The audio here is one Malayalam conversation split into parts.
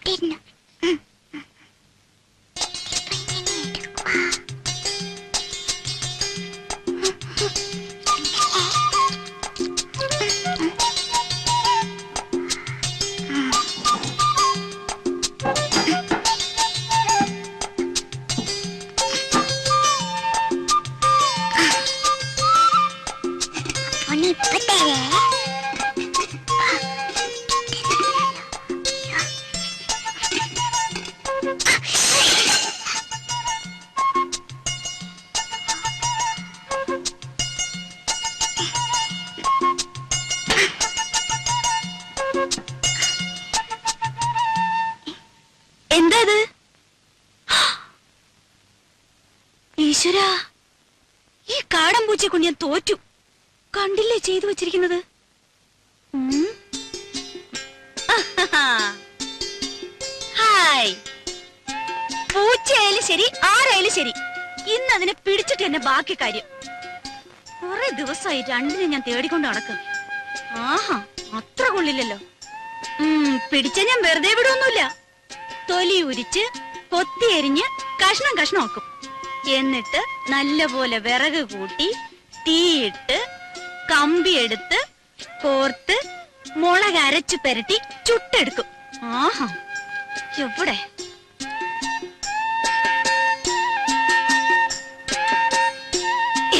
തിന്നു. ഈശ്വരാ, ഈ കാടൻ പൂച്ചയെ കൊണ്ട് ഞാൻ തോറ്റു. കണ്ടില്ലേ ചെയ്തു വെച്ചിരിക്കുന്നത്? ഹായ്, പൂച്ചയായാലും ശരി ആരായാലും ശരി, ഇന്ന് അതിനെ പിടിച്ചിട്ട് തന്നെ ബാക്കി കാര്യം. കുറെ ദിവസമായി രണ്ടിനെ ഞാൻ തേടിക്കൊണ്ട് നടക്കും. ആഹാ, അത്ര കൊള്ളില്ലല്ലോ. പിടിച്ച ഞാൻ വെറുതെ വിടുവൊന്നുമില്ല. തൊലി ഉരിച്ച് കൊത്തി എരിഞ്ഞ് കഷ്ണം കഷ്ണം ആക്കും. എന്നിട്ട് നല്ലപോലെ വിറക് കൂട്ടി തീയിട്ട് കമ്പിയെടുത്ത് കോർത്ത് മുളക് അരച്ചു പെരട്ടി ചുട്ടെടുക്കും. ആഹാ, എവിടെ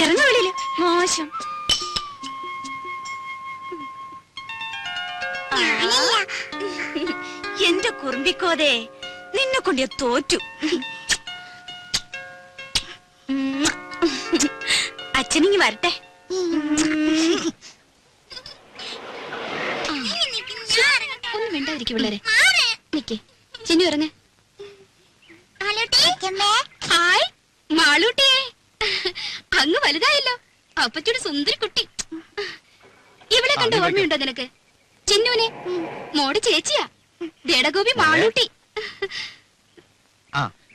ഇറങ്ങ വെളിയില്, മോശം. എന്റെ കുറുമ്പിക്കോതേ, നിന്നെ കൊണ്ട് ഞാൻ തോറ്റു. അച്ഛനിങ്ങി വരട്ടെ. ഒന്നും വേണ്ടായിരിക്കും പിള്ളേരെ. നിക്കേ ചിന്നു ഇറങ്ങ. ഹായ് മാളൂട്ടിയെ, അങ്ങ് വലുതായല്ലോ. അപ്പച്ചോട് സുന്ദരി കുട്ടി. ഇവിടെ കണ്ട ഓർമ്മയുണ്ടോ നിനക്ക്? ചിന്നുവിനെ മോടെ ചേച്ചിയാ, ദേടഗോപി മാളൂട്ടി.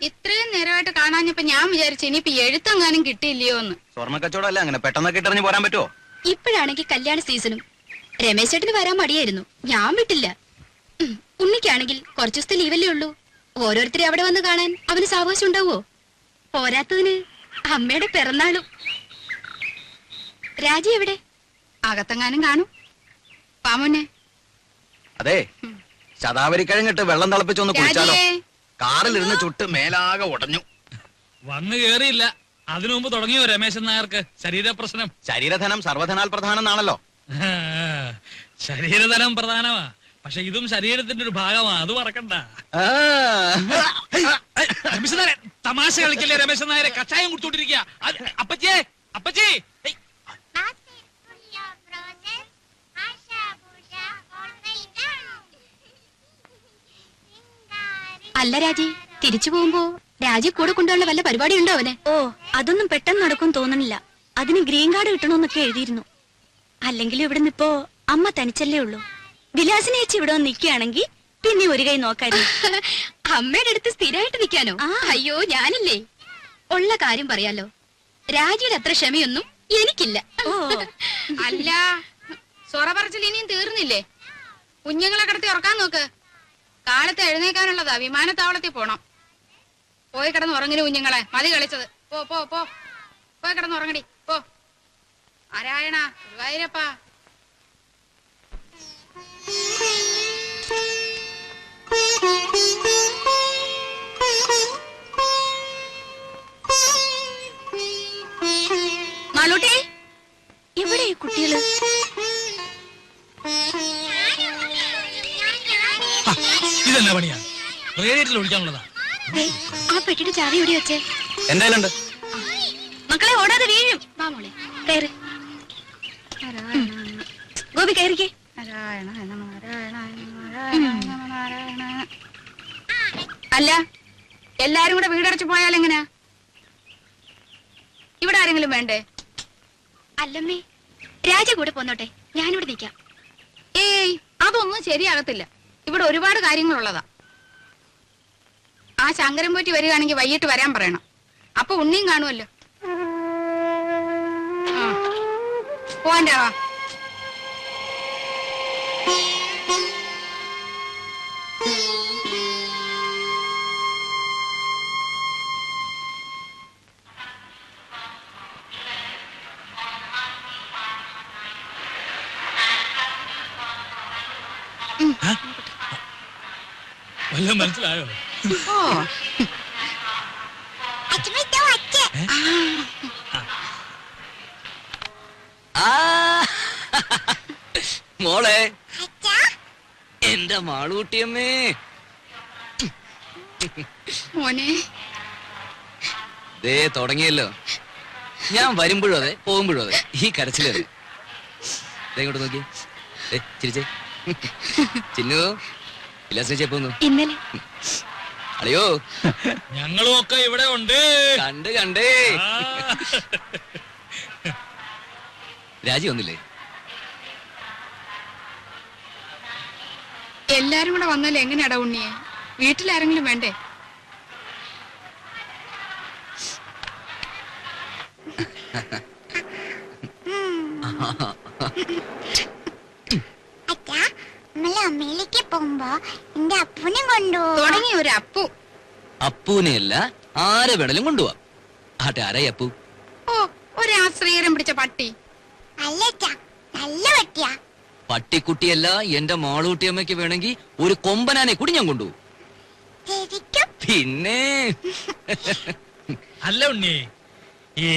ഇത്രയും നേരമായിട്ട് കാണാഞ്ഞപ്പോ ഞാൻ വിചാരിച്ചു ഇനിയിപ്പോ എഴുത്തെങ്ങാനും കിട്ടിയില്ലയോ എന്ന്. സ്വർണ്ണ കച്ചവടം അങ്ങനെ പെട്ടെന്നൊക്കെ ഇട്ടെറിഞ്ഞ് പോരാൻ പറ്റുമോ? ഇപ്പോഴാണെങ്കിൽ കല്യാണ സീസണും. രമേശ് ചേട്ടന് വരാൻ മടിയായിരുന്നു, ഞാൻ വിട്ടില്ല. ഉണ്ണിക്കാണെങ്കിൽ കുറച്ചു ദിവസത്തെ ലീവല്ലേ ഉള്ളൂ. ഓരോരുത്തരെ അവിടെ വന്ന് കാണാൻ അവന് സാവകാശം ഉണ്ടാവോ? പോരാത്തതിന് അമ്മയുടെ പിറന്നാളും. രാജി എവിടെ? അകത്തെങ്ങാനും കാണും. പാമോനെ, അതെ, ശതാവരിക്കഴിഞ്ഞിട്ട് വെള്ളം തിളപ്പിച്ചൊന്ന് കുടിച്ചാലോ? കാറിലിരുന്ന് ചുട്ട് മേലാകെ ഉടഞ്ഞു. വന്നു കേറിയില്ല, അതിനു മുമ്പ് തുടങ്ങിയോ രമേശൻ നായർക്ക് ശരീരപ്രശ്നം? ശരീരധനം സർവധനാൽ പ്രധാനം എന്നാണല്ലോ. ശരീരധനം പ്രധാനമാ, പക്ഷെ ഇതും ശരീരത്തിന്റെ ഒരു ഭാഗമാ, അത് മറക്കണ്ട. രമേശൻ നായരെ തമാശ കളിക്കല്ലേ? രമേശൻ നായരെ കഷായം കുടിച്ചോണ്ടിരിക്കുക. അപ്പച്ചേ, അപ്പച്ചേ. അല്ല രാജി, തിരിച്ചു പോകുമ്പോ രാജി കൂടെ കൊണ്ടുള്ള വല്ല പരിപാടി ഉണ്ടോ അവന്? ഓ, അതൊന്നും പെട്ടെന്ന് നടക്കും തോന്നണില്ല. അതിന് ഗ്രീൻ കാർഡ് കിട്ടണമെന്നൊക്കെ എഴുതിയിരുന്നു. അല്ലെങ്കിൽ ഇവിടെ നിപ്പോ അമ്മ തനിച്ചല്ലേ ഉള്ളൂ. വിലാസിനെ ചേച്ചി ഇവിടെ വന്ന് നിൽക്കുകയാണെങ്കിൽ പിന്നെ ഒരു കൈ നോക്കായിരുന്നു. അമ്മയുടെ അടുത്ത് സ്ഥിരമായിട്ട് നിൽക്കാനോ? അയ്യോ, ഞാനില്ലേ. ഉള്ള കാര്യം പറയാലോ, രാജിയുടെ അത്ര ക്ഷമയൊന്നും എനിക്കില്ല. ഓ അല്ല, സൊറ പറച്ചിൽ ഇനിയും തീർന്നില്ലേ? കുഞ്ഞുങ്ങളെ കിടത്തി ഉറക്കാൻ നോക്ക്. കാലത്ത് എഴുന്നേക്കാനുള്ളതാ, വിമാനത്താവളത്തിൽ പോണം. പോയി കിടന്ന് ഉറങ്ങിന് കുഞ്ഞുങ്ങളെ, മതി കളിച്ചത്. പോ പോ പോ, പോയി കിടന്ന് ഉറങ്ങടി പോ. നാരായണ ഗുരുവായൂരപ്പ. മാളൂട്ടി, എവിടെ കുട്ടികള്? ഇതെന്നാ പണിയാ? റേഡിയേറ്ററിൽ ഒഴിക്കാനുള്ളതാ. ആ പെട്ടിയുടെ ചാവി എവിടെ വെച്ചേ? എന്തായാലും മക്കളെ ഓടാതെ വീഴും. വാ മോളെ, കയറ്. ഗോപി കയറിക്കേ. അല്ല, എല്ലാരും കൂടെ വീടടച്ചു പോയാൽ എങ്ങനെയാ? ഇവിടെ ആരെങ്കിലും വേണ്ടേ? അല്ലമ്മേ, രാജ കൂടെ പോന്നോട്ടെ, ഞാനിവിടെ നിൽക്കാം. ഏയ്, അതൊന്നും ശരിയാകത്തില്ല. ഇവിടെ ഒരുപാട് കാര്യങ്ങളുള്ളതാ. ആ ശങ്കരൻ പോറ്റി വരികയാണെങ്കിൽ വൈകിട്ട് വരാൻ പറയണം. അപ്പൊ ഉണ്ണിയും കാണുമല്ലോ. പോവാൻ്റെ വാ. വല്ലതും മനസ്സിലായോ? ഓ ആ മോളെ, എന്റെ മാളൂട്ടിയമ്മേ. മോനെ ദേ തുടങ്ങിയല്ലോ. ഞാൻ വരുമ്പോഴും അതെ, പോകുമ്പോഴും അതെ, ഈ കരച്ചില് തന്നെ. ദേ ഇങ്ങോട്ട് നോക്കി, ചിരിച്ചേ. ചിന്നു ഇല്ലാശ്രീ പോന്നു. ഇന്നലെ അളിയോ, ഞങ്ങളും ഒക്കെ ഇവിടെ ഉണ്ട്. കണ്ടേ. ആ. രാജി വന്നില്ലേ? എല്ലാരും കൂടെ വന്നാലും എങ്ങനെയാടാ ഉണ്ണിയെ? വീട്ടിലാരെങ്കിലും വേണ്ടേ? അമ്മയിലേക്ക് പോകുമ്പോ എന്റെ അപ്പുനെ കൊണ്ടുപോകും. തുടങ്ങി ഒരു അപ്പു. അപ്പൂനെയല്ല, ആരെ വേണേലും കൊണ്ടുപോവാ. ആട്ടെ, ആരായി അപ്പു? ഓ ഒരു ആശ്രയരം പിടിച്ച പട്ടി. അല്ലച്ചാ, നല്ല പട്ടിയാ. പട്ടിക്കുട്ടിയല്ല, എന്റെ മാളൂട്ടിയമ്മയ്ക്ക് വേണമെങ്കിൽ ഒരു കൊമ്പനാനെ കൂടി ഞാൻ കൊണ്ടുപോകും. ശരിക്കും പിന്നെ അല്ല ഉണ്ണി, ഈ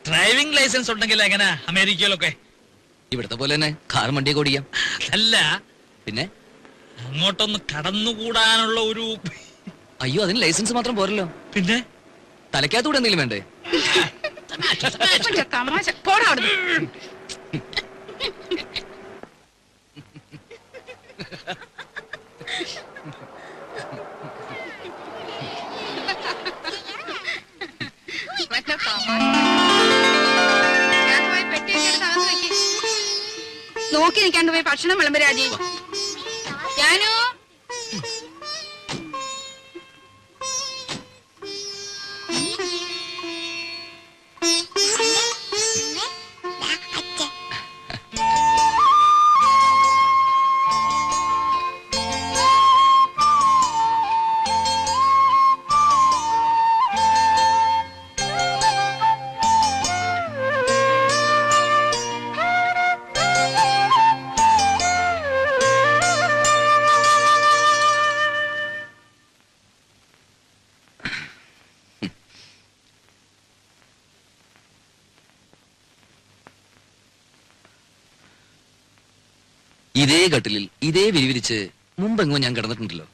ഡ്രൈവിംഗ് ലൈസൻസ് ഉണ്ടെങ്കിൽ എങ്ങനെ അമേരിക്കയിലൊക്കെ? ഇവിടത്തെ പോലെ തന്നെ കാർ വണ്ടിയൊക്കെ ഓടിക്കാം. അല്ല, പിന്നെ അങ്ങോട്ടൊന്ന് കടന്നുകൂടാനുള്ള ഒരു അയ്യോ, അതിന് ലൈസൻസ് മാത്രം പോരല്ലോ. പിന്നെ തലയ്ക്കകത്തൂടെ എന്തെങ്കിലും വേണ്ടേ? കൊഞ്ച തമാശ. പോടാ അവിടുന്ന്. മറ്റേ തമാശ. ഞാൻ പോയി പെട്ടിയൊക്കെ എടുത്ത് അകത്ത് വെക്ക്. നോക്കി നിൽക്കാണ്ട് പോയി ഭക്ഷണം വിളമ്പ് രാജി. ഞാനോ അച്ഛൻ ഇതേ കട്ടിലിൽ ഇതേ വിരിവിരിച്ച് മുമ്പെങ്ങോ ഞാൻ കിടന്നിട്ടുണ്ടല്ലോ.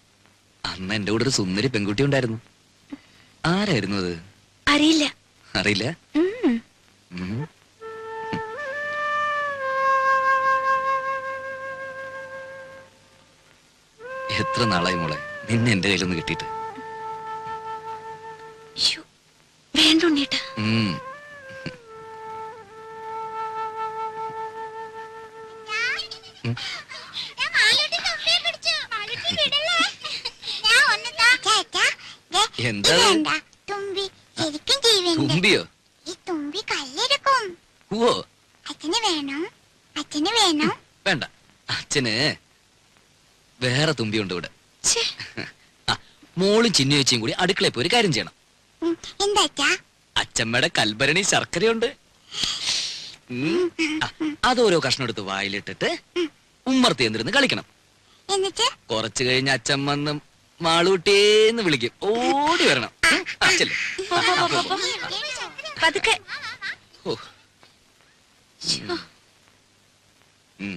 അന്ന് എന്റെ കൂടെ ഒരു സുന്ദരി പെൺകുട്ടി ഉണ്ടായിരുന്നു. ആരായിരുന്നു അത്? അറിയില്ല. അറിയില്ല. ഉം. ഉം. എത്ര നാളായി മോളെ നിന്നെ എന്റെ കയ്യിലൊന്ന് കിട്ടിയിട്ട്. ശ്ശോ, വേണ്ട ഉണ്ണീട്ടാ. ഉം. ഉം. ഞാൻ മാളൂട്ടി തുമ്പിയെ പിടിച്ചു. മാളൂട്ടി വിടല്ലേ. ഞാൻ ഒന്നതാ. ചേട്ടാ, ദേ, എന്താ ഇത് അത്? കണ്ടാ? തുമ്പി ശരിക്കും ജീവനുണ്ട്. തുമ്പിയോ? ഈ തുമ്പി കല്ലെടുക്കും. ഓ, അച്ഛന് വേണോ? അച്ഛന് വേണോ? വേണ്ട. അച്ഛന് വേറെ തുമ്പിയുണ്ട് ഇവിടെ. ഛേ, ആ, മോളും ചിന്നു ചേച്ചിയും കൂടി അടുക്കളയിൽ പോയി ഒരു കാര്യം ചെയ്യണം. എന്താ അച്ഛാ? അച്ഛമ്മയുടെ കൽഭരണി ശർക്കരയുണ്ട്. ആ, അതോരോ കഷ്ണം എടുത്ത് വായിലിട്ടിട്ട് ഉമ്മർത്തി എന്നിരുന്ന് കളിക്കണം. എന്നിട്ട് കുറച്ചു കഴിഞ്ഞ് അച്ഛൻ വന്ന് മാളൂട്ടേന്ന് വിളിക്കും. ഓടി വരണം. അച്ഛല്ലേ? പോ, പോ, പോ, പോ. പതുക്കെ. ഓ. ഉം.